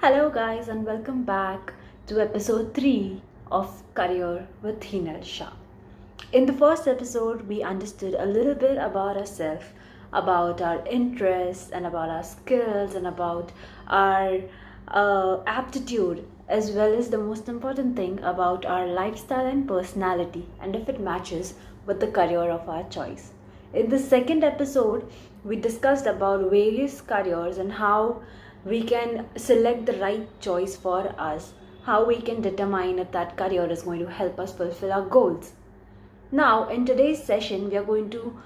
Hello, guys, and welcome back to episode 3 of Career with Hinal Shah. In the first episode, we understood a little bit about ourselves, about our interests, and about our skills, and about our aptitude, as well as the most important thing about our lifestyle and personality, and if it matches with the career of our choice. In the second episode, we discussed about various careers and how we can select the right choice for us, how we can determine if that career is going to help us fulfill our goals. Now, in today's session, we are going to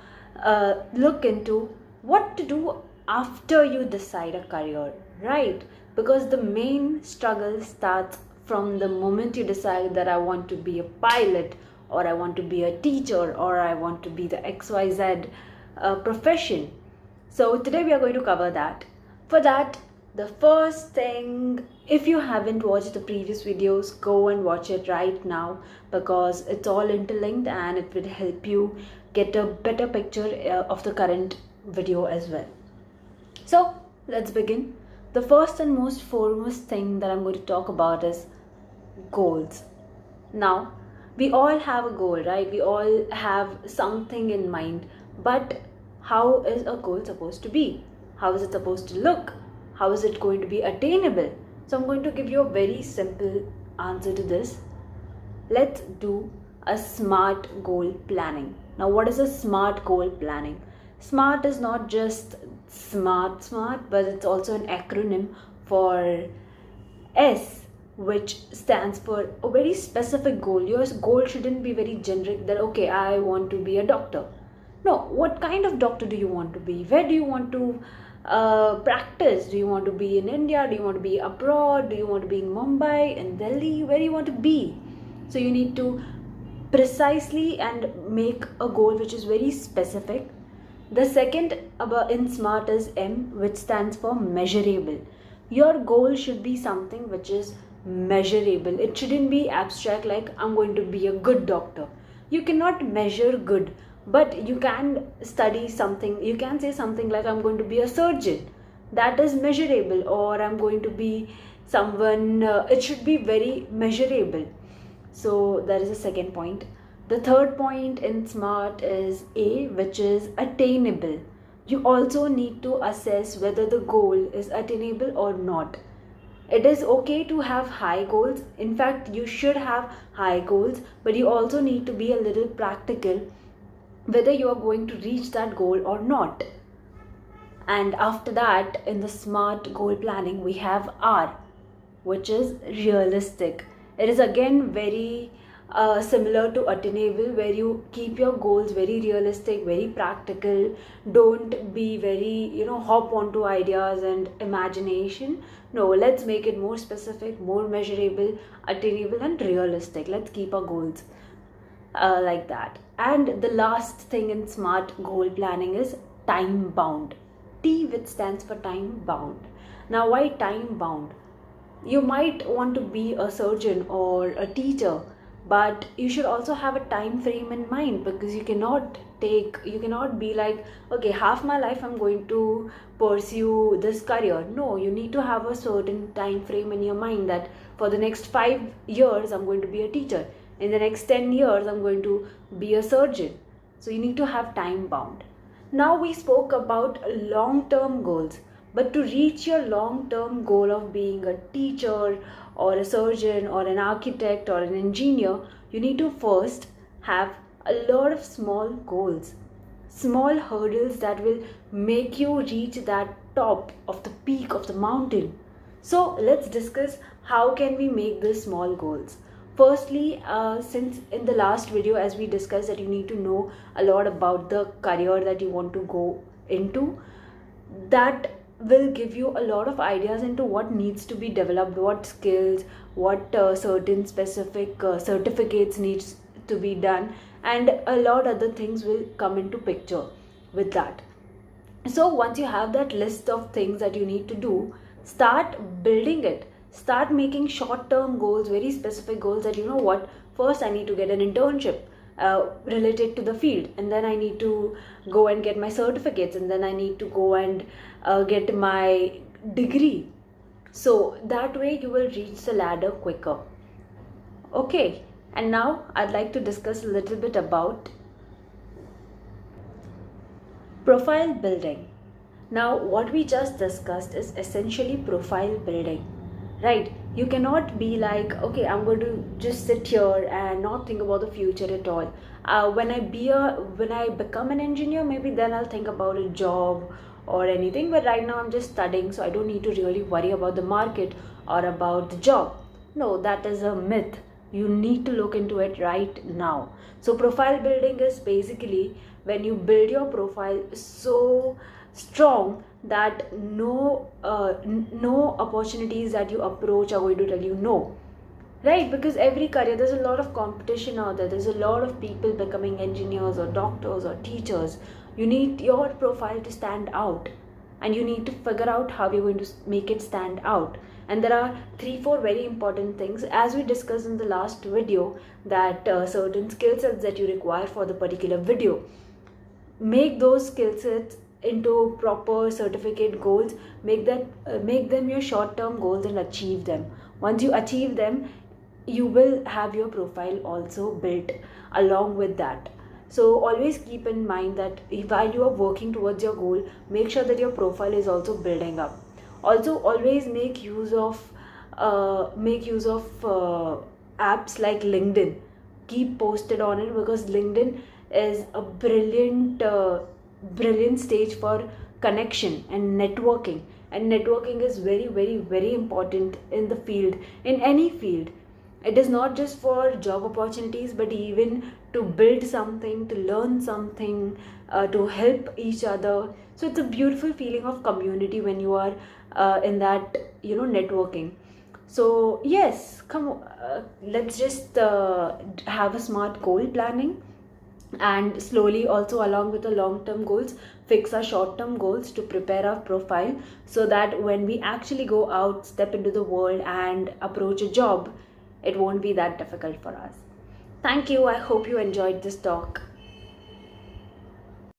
look into what to do after you decide a career, right? Because the main struggle starts from the moment you decide that I want to be a pilot, or I want to be a teacher, or I want to be the XYZ profession. So, today we are going to cover that. For that, the first thing, if you haven't watched the previous videos, go and watch it right now because it's all interlinked and it will help you get a better picture of the current video as well. So let's begin. The first and most foremost thing that I'm going to talk about is goals. Now, we all have a goal, right? We all have something in mind, but how is a goal supposed to be? How is it supposed to look? How is it going to be attainable? So I'm going to give you a very simple answer to this. Let's do a SMART goal planning. Now, what is a SMART goal planning? SMART is not just smart, but it's also an acronym for S, which stands for a very specific goal. Your goal shouldn't be very generic that, okay, I want to be a doctor. No, what kind of doctor do you want to be? Where do you want to practice? Do you want to be in India? Do you want to be abroad? Do you want to be in Mumbai, in Delhi? Where do you want to be? So you need to precisely and make a goal which is very specific. The second in SMART is M, which stands for measurable. Your goal should be something which is measurable. It shouldn't be abstract like I'm going to be a good doctor. You cannot measure good, but you can study something. You can say something like I'm going to be a surgeon. That is measurable. Or I'm going to be someone, it should be very measurable. So that is the second point. The third point in SMART is A, which is attainable. You also need to assess whether the goal is attainable or not. It is okay to have high goals. In fact, you should have high goals, but you also need to be a little practical whether you are going to reach that goal or not. And after that, in the SMART goal planning, we have R, which is realistic. It is again very similar to attainable, where you keep your goals very realistic, very practical. Don't be very, hop onto ideas and imagination. No, let's make it more specific, more measurable, attainable, and realistic. Let's keep our goals like that. And the last thing in SMART goal planning is time bound. T, which stands for time bound. Now, why time bound? You might want to be a surgeon or a teacher, but you should also have a time frame in mind, because you cannot be like, okay, half my life I'm going to pursue this career. No, you need to have a certain time frame in your mind that for the next 5 years I'm going to be a teacher. In the next 10 years I'm going to be a surgeon. So you need to have time bound. Now we spoke about long-term goals. But to reach your long-term goal of being a teacher or a surgeon or an architect or an engineer, you need to first have a lot of small goals, small hurdles that will make you reach that top of the peak of the mountain. So let's discuss how can we make these small goals. Firstly, since in the last video, as we discussed, that you need to know a lot about the career that you want to go into, that will give you a lot of ideas into what needs to be developed, what skills, what certain specific certificates needs to be done, and a lot other things will come into picture with that. So once you have that list of things that you need to do, start building it. Start making short-term goals, very specific goals that, first I need to get an internship related to the field, and then I need to go and get my certificates, and then I need to go and get my degree. So that way you will reach the ladder quicker. Okay, and now I'd like to discuss a little bit about profile building. Now, what we just discussed is essentially profile building, right? You cannot be like, okay, I'm going to just sit here and not think about the future at all. When I become an engineer, maybe then I'll think about a job or anything. But right now, I'm just studying, so I don't need to really worry about the market or about the job. No, that is a myth. You need to look into it right now. So profile building is basically when you build your profile so strong that no opportunities that you approach are going to tell you no, right? Because every career, there's a lot of competition out there, there's a lot of people becoming engineers or doctors or teachers. You need your profile to stand out, and you need to figure out how you're going to make it stand out. And there are 3-4 very important things, as we discussed in the last video, that certain skill sets that you require for the particular video. Make those skill sets into proper certificate goals. Make them your short term goals and achieve them. Once you achieve them, you will have your profile also built along with that. So always keep in mind that while you are working towards your goal, make sure that your profile is also building up. Also, always make use of apps like LinkedIn. Keep posted on it, because LinkedIn is a brilliant stage for connection and networking. And networking is very, very, very important in the field, in any field. It is not just for job opportunities, but even to build something, to learn something, to help each other. So it's a beautiful feeling of community when you are in that, networking. So yes, let's just have a smart goal planning, and slowly, also along with the long term goals, fix our short term goals to prepare our profile, so that when we actually go out, step into the world and approach a job, it won't be that difficult for us. Thank you. I hope you enjoyed this talk.